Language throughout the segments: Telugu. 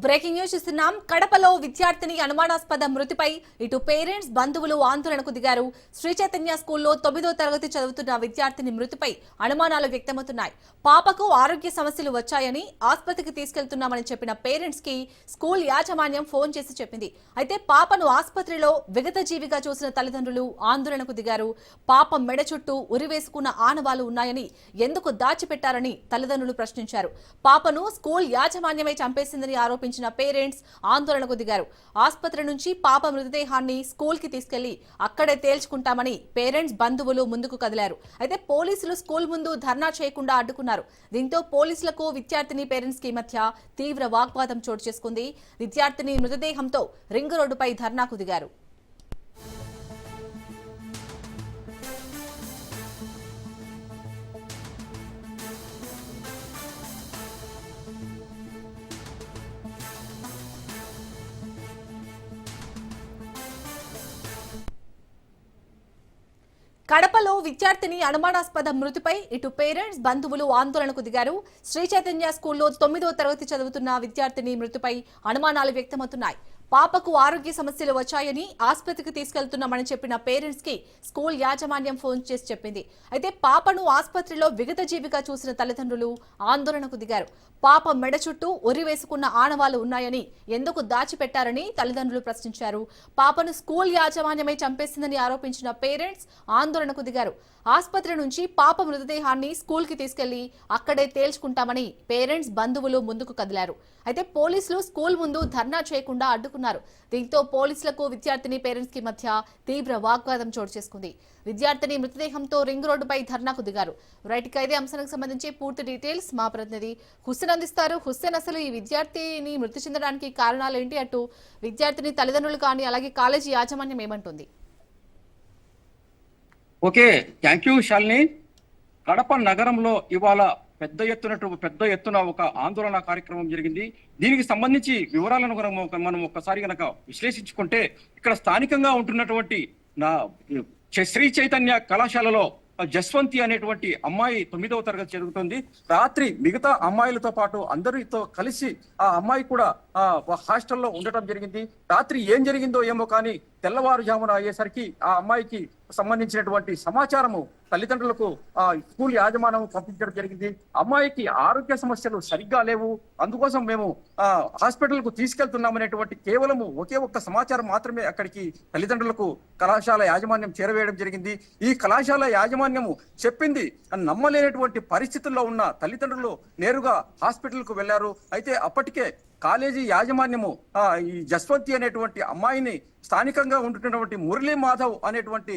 బ్రేకింగ్ న్యూస్ ఇస్తున్నాం. కడపలో విద్యార్థిని అనుమానాస్పద మృతిపై ఇటు పేరెంట్స్ బంధువులు ఆందోళనకు దిగారు. శ్రీ చైతన్య స్కూల్లో 9వ తరగతి చదువుతున్న విద్యార్థిని మృతిపై అనుమానాలు వ్యక్తమవుతున్నాయి. పాపకు ఆరోగ్య సమస్యలు వచ్చాయని ఆసుపత్రికి తీసుకెళ్తున్నామని చెప్పిన పేరెంట్స్ కి స్కూల్ యాజమాన్యం ఫోన్ చేసి చెప్పింది. అయితే పాపను ఆసుపత్రిలో విగతజీవిగా చూసిన తల్లిదండ్రులు ఆందోళనకు దిగారు. పాప మెడ చుట్టూ ఉరివేసుకున్న ఆనవాలు ఉన్నాయని ఎందుకు దాచిపెట్టారని తల్లిదండ్రులు ప్రశ్నించారు. పాపను స్కూల్ యాజమాన్యమే చంపేసిందని ఆరోపించారు. పేరెంట్స్ ఆందోళనకు దిగారు. ఆసుపత్రి నుంచి పాప మృతదేహాన్ని స్కూల్ కి తీసుకెళ్లి అక్కడే తేల్చుకుంటామని పేరెంట్స్ బంధువులు ముందుకు కదిలారు. అయితే పోలీసులు స్కూల్ ముందు ధర్నా చేయకుండా అడ్డుకున్నారు. దీంతో పోలీసులకు విద్యార్థిని పేరెంట్స్ కి మధ్య తీవ్ర వాగ్వాదం చోటు చేసుకుంది. విద్యార్థిని మృతదేహంతో రింగ్ రోడ్డుపై ధర్నాకు దిగారు. కడపలో విద్యార్థిని అనుమానాస్పద మృతిపై ఇటు పేరెంట్స్ బంధువులు ఆందోళనకు దిగారు. శ్రీ చైతన్య స్కూల్లో 9వ తరగతి చదువుతున్న విద్యార్థిని మృతిపై అనుమానాలు వ్యక్తమవుతున్నాయి. పాపకు ఆరోగ్య సమస్యలు వచ్చాయని ఆసుపత్రికి తీసుకెళ్తున్నామని చెప్పిన పేరెంట్స్ కి స్కూల్ యాజమాన్యం ఫోన్ చేసి చెప్పింది. అయితే పాపను ఆసుపత్రిలో విగతజీవిగా చూసిన తల్లిదండ్రులు ఆందోళనకు దిగారు. పాప మెడ చుట్టూ ఉరి వేసుకున్న ఆనవాలు ఉన్నాయని ఎందుకు దాచిపెట్టారని తల్లిదండ్రులు ప్రశ్నించారు. పాపను స్కూల్ యాజమాన్యమే చంపేసిందని ఆరోపించిన పేరెంట్స్ ఆందోళనకు దిగారు. ఆసుపత్రి నుంచి పాప మృతదేహాన్ని స్కూల్ కి తీసుకెళ్లి అక్కడే తేల్చుకుంటామని పేరెంట్స్ బంధువులు ముందుకు కదిలారు. అయితే పోలీసులు స్కూల్ ముందు ధర్నా చేయకుండా అడ్డుకున్నారు. దీంతో పోలీసులకు విద్యార్థిని పేరెంట్స్ కి మధ్య తీవ్ర వాగ్వాదం చోటు చేసుకుంది. విద్యార్థిని మృతదేహంతో రింగ్ రోడ్డుపై ధర్నాకు దిగారు. రైట్ గా ఇదే అంశానికి సంబంధించి పూర్తి డీటెయిల్స్ మా ప్రతినిధి హుస్సేన్ అందిస్తారు. హుస్సేన్, అసలు ఈ విద్యార్థిని మృతి చెందడానికి కారణాలు ఏంటి? అటు విద్యార్థిని తల్లిదండ్రులు కానీ అలాగే కాలేజీ యాజమాన్యం ఏమంటుంది? Okay, thank you Shalini. Kadapa నగరంలో ఇవాళ పెద్ద ఎత్తున ఒక ఆందోళన కార్యక్రమం జరిగింది. దీనికి సంబంధించి వివరాలను మనం ఒక్కసారి కనుక విశ్లేషించుకుంటే, ఇక్కడ స్థానికంగా ఉంటున్నటువంటి శ్రీ చైతన్య కళాశాలలో జస్వంతి అనేటువంటి అమ్మాయి 9వ తరగతి చదువుతుంది. రాత్రి మిగతా అమ్మాయిలతో పాటు అందరితో కలిసి ఆ అమ్మాయి కూడా హాస్టల్లో ఉండటం జరిగింది. రాత్రి ఏం జరిగిందో ఏమో కానీ తెల్లవారుజామున అయ్యేసరికి ఆ అమ్మాయికి సంబంధించినటువంటి సమాచారము తల్లిదండ్రులకు స్కూల్ యాజమాన్యం పంపించడం జరిగింది. అమ్మాయికి ఆరోగ్య సమస్యలు సరిగ్గా లేవు, అందుకోసం మేము హాస్పిటల్ కు తీసుకెళ్తున్నామనేటువంటి కేవలము ఒకే ఒక్క సమాచారం మాత్రమే అక్కడికి తల్లిదండ్రులకు కళాశాల యాజమాన్యం చేరవేయడం జరిగింది. ఈ కళాశాల యాజమాన్యము చెప్పింది నమ్మలేనటువంటి పరిస్థితుల్లో ఉన్న తల్లిదండ్రులు నేరుగా హాస్పిటల్ కు వెళ్లారు. అయితే అప్పటికే కాలేజీ యాజమాన్యము ఈ జస్వంతి అనేటువంటి అమ్మాయిని స్థానికంగా ఉంటున్నటువంటి మురళీ మాధవ్ అనేటువంటి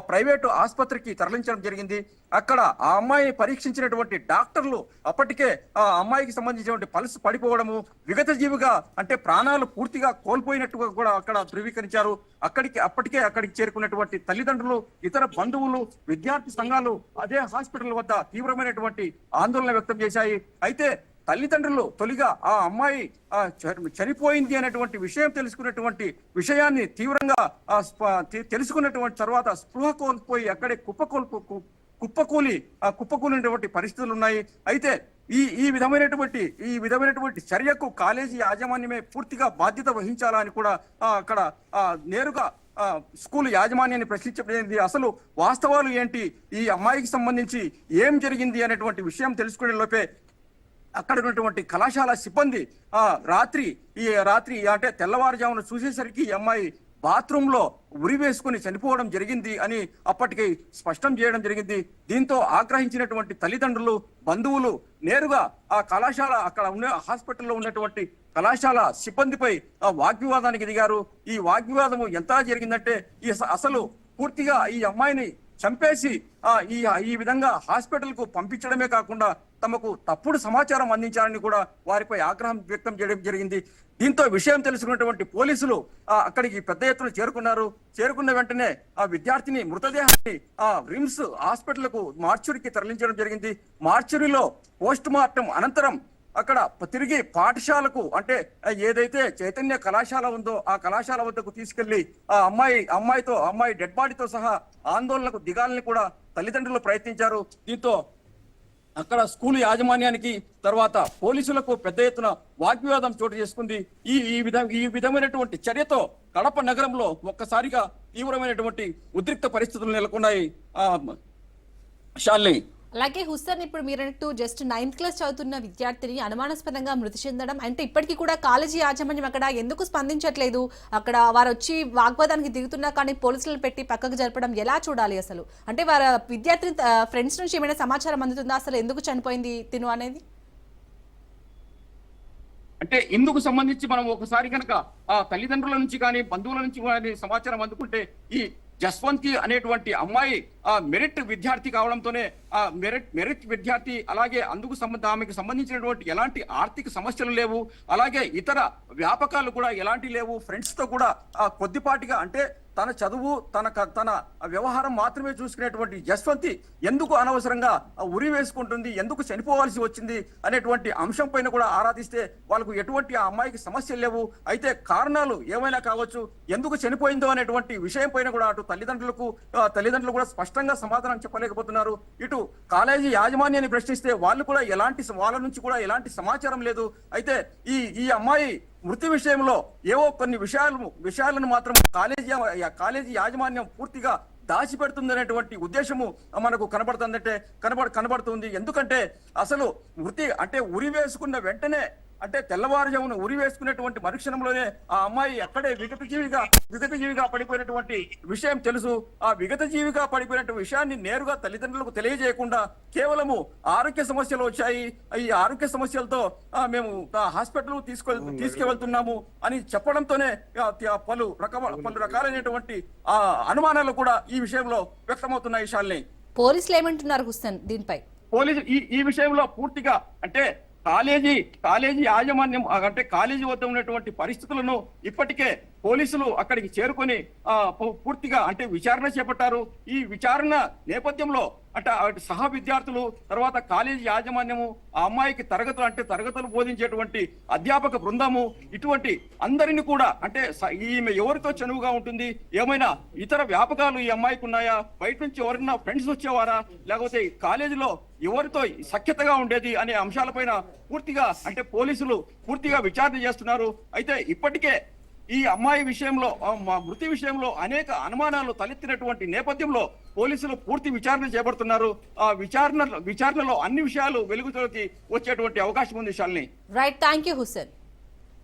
ప్రైవేటు ఆసుపత్రికి తరలించడం జరిగింది. అక్కడ ఆ అమ్మాయిని పరీక్షించినటువంటి డాక్టర్లు అప్పటికే ఆ అమ్మాయికి సంబంధించినటువంటి పల్స్ పడిపోవడము, విగత జీవిగా అంటే ప్రాణాలు పూర్తిగా కోల్పోయినట్టుగా కూడా అక్కడ ధృవీకరించారు. అక్కడికి చేరుకున్నటువంటి తల్లిదండ్రులు, ఇతర బంధువులు, విద్యార్థి సంఘాలు అదే హాస్పిటల్ వద్ద తీవ్రమైనటువంటి ఆందోళన వ్యక్తం చేశాయి. అయితే తల్లిదండ్రులు తొలిగా ఆ అమ్మాయి చనిపోయింది అనేటువంటి విషయం తెలుసుకున్నటువంటి విషయాన్ని తీవ్రంగా తెలుసుకున్నటువంటి తర్వాత స్పృహ కోల్పోయి అక్కడే కుప్పకూలినటువంటి పరిస్థితులు ఉన్నాయి. అయితే ఈ విధమైనటువంటి చర్యకు కాలేజీ యాజమాన్యమే పూర్తిగా బాధ్యత వహించాలని కూడా అక్కడ నేరుగా స్కూల్ యాజమాన్యాన్ని ప్రశ్నించబడింది. అసలు వాస్తవాలు ఏంటి, ఈ అమ్మాయికి సంబంధించి ఏం జరిగింది అనేటువంటి విషయం తెలుసుకునే లోపే అక్కడ ఉన్నటువంటి కళాశాల సిబ్బంది రాత్రి అంటే తెల్లవారుజామున చూసేసరికి ఈ అమ్మాయి బాత్రూమ్ లో ఉరి వేసుకుని చనిపోవడం జరిగింది అని అప్పటికి స్పష్టం చేయడం జరిగింది. దీంతో ఆగ్రహించినటువంటి తల్లిదండ్రులు, బంధువులు నేరుగా ఆ కళాశాల అక్కడ ఉన్న హాస్పిటల్లో ఉన్నటువంటి కళాశాల సిబ్బందిపై వాగ్వివాదానికి దిగారు. ఈ వాగ్వివాదము ఎంత జరిగిందంటే అసలు పూర్తిగా ఈ అమ్మాయిని చంపేసి ఈ విధంగా హాస్పిటల్ కు పంపించడమే కాకుండా తమకు తప్పుడు సమాచారం అందించాలని కూడా వారిపై ఆగ్రహం వ్యక్తం చేయడం జరిగింది. దీంతో విషయం తెలుసుకున్నటువంటి పోలీసులు అక్కడికి పెద్ద ఎత్తున చేరుకున్న వెంటనే ఆ విద్యార్థిని మృతదేహాన్ని రిమ్స్ హాస్పిటల్ కు మార్చురికి తరలించడం జరిగింది. మార్చురిలో పోస్ట్ మార్టం అనంతరం అక్కడ తిరిగి పాఠశాలకు అంటే ఏదైతే చైతన్య కళాశాల ఉందో ఆ కళాశాల వద్దకు తీసుకెళ్లి ఆ అమ్మాయి డెడ్ బాడీతో సహా ఆందోళనకు దిగాలని కూడా తల్లిదండ్రులు ప్రయత్నించారు. దీంతో అక్కడ స్కూల్ యాజమాన్యానికి తర్వాత పోలీసులకు పెద్ద ఎత్తున వాగ్వివాదం చోటు చేసుకుంది. ఈ విధమైనటువంటి చర్యతో కడప నగరంలో ఒక్కసారిగా తీవ్రమైనటువంటి ఉద్రిక్త పరిస్థితులు నెలకొన్నాయి. శాలిని, అలాగే హుస్సేన్, ఇప్పుడు మీరంటూ జస్ట్ 9th క్లాస్ చదువుతున్న విద్యార్థిని అనుమానాస్పదంగా మృతి చెందడం అంటే ఇప్పటికీ కూడా కాలేజీ యాజమాన్యం అక్కడ ఎందుకు స్పందించట్లేదు? అక్కడ వారు వచ్చి వాగ్వాదానికి దిగుతున్నా కానీ పోలీసులు పెట్టి పక్కకు జరపడం ఎలా చూడాలి అసలు? అంటే వారి విద్యార్థిని ఫ్రెండ్స్ నుంచి ఏమైనా సమాచారం అందుతుందా అసలు ఎందుకు చనిపోయింది తిను అనేది? అంటే ఇందుకు సంబంధించి మనం ఒకసారి కనుక ఆ తల్లిదండ్రుల నుంచి కానీ బంధువుల నుంచి కానీ సమాచారం అందుకుంటే, ఈ జస్వంత్ అనేటువంటి అమ్మాయి ఆ మెరిట్ విద్యార్థి కావడంతోనే ఆ మెరిట్ విద్యార్థి, అలాగే ఆమెకు సంబంధించినటువంటి ఎలాంటి ఆర్థిక సమస్యలు లేవు, అలాగే ఇతర వ్యాపకాలు కూడా ఎలాంటి లేవు. ఫ్రెండ్స్ తో కూడా కొద్దిపాటిగా అంటే తన చదువు తన వ్యవహారం మాత్రమే చూసుకునేటువంటి జస్వంతి ఎందుకు అనవసరంగా ఉరి వేసుకుంటుంది, ఎందుకు చనిపోవాల్సి వచ్చింది అనేటువంటి అంశం పైన కూడా ఆరాధిస్తే వాళ్ళకు ఎటువంటి ఆ అమ్మాయికి సమస్యలు లేవు. అయితే కారణాలు ఏమైనా కావచ్చు, ఎందుకు చనిపోయిందో అనేటువంటి విషయం పైన కూడా అటు తల్లిదండ్రులు కూడా స్పష్టంగా సమాధానం చెప్పలేకపోతున్నారు. ఇటు కాలేజీ యాజమాన్యాన్ని ప్రశ్నిస్తే వాళ్ళ నుంచి కూడా ఎలాంటి సమాచారం లేదు. అయితే ఈ అమ్మాయి మృతి విషయంలో ఏవో కొన్ని విషయాలను మాత్రం కాలేజీ యాజమాన్యం పూర్తిగా దాచిపెడుతుందనేటువంటి ఉద్దేశము మనకు కనబడుతుంది. ఎందుకంటే అసలు మృతి అంటే ఉరి వేసుకున్న వెంటనే అంటే తెల్లవారుజామున ఉరి వేసుకునేటువంటి మరుక్షణంలోనే ఆ అమ్మాయి అక్కడే విగతజీవిగా పడిపోయినటువంటి విషయం తెలుసు. ఆ విగతజీవిగా పడిపోయినటువంటి విషయాన్ని నేరుగా తల్లిదండ్రులకు తెలియజేయకుండా కేవలము ఆరోగ్య సమస్యలు వచ్చాయి, ఈ ఆరోగ్య సమస్యలతో మేము హాస్పిటల్ తీసుకువెళ్తున్నాము అని చెప్పడంతోనే పలు రకాలైనటువంటి అనుమానాలు కూడా ఈ విషయంలో వ్యక్తమవుతున్నాయి. శాలిని, పోలీసులు ఏమంటున్నారు హుస్సేన్ దీనిపై? పోలీసు ఈ విషయంలో పూర్తిగా అంటే కాలేజీ యాజమాన్యం అంటే కాలేజీ వద్ద ఉన్నటువంటి పరిస్థితులను ఇప్పటికే పోలీసులు అక్కడికి చేరుకొని పూర్తిగా అంటే విచారణ చేపట్టారు. ఈ విచారణ నేపథ్యంలో అంటే సహా విద్యార్థులు, తర్వాత కాలేజీ యాజమాన్యము, ఆ అమ్మాయికి తరగతులు బోధించేటువంటి అధ్యాపక బృందము, ఇటువంటి అందరిని కూడా అంటే ఈమె ఎవరితో చనువుగా ఉంటుంది, ఏమైనా ఇతర వ్యాపకాలు ఈ అమ్మాయికి ఉన్నాయా, బయట నుంచి ఎవరైనా ఫ్రెండ్స్ వచ్చేవారా, లేకపోతే కాలేజీలో ఎవరితో సఖ్యతగా ఉండేది అనే అంశాలపైన పూర్తిగా అంటే పోలీసులు పూర్తిగా విచారణ చేస్తున్నారు. అయితే ఇప్పటికే ఈ అమ్మాయి విషయంలో మృతి విషయంలో అనేక అనుమానాలు తలెత్తినటువంటి నేపథ్యంలో పోలీసులు పూర్తి విచారణ చేపడుతున్నారు. ఆ విచారణలో అన్ని విషయాలు వెలుగులోకి వచ్చేటువంటి అవకాశం ఉంది. Shalini, right, thank you Hussain.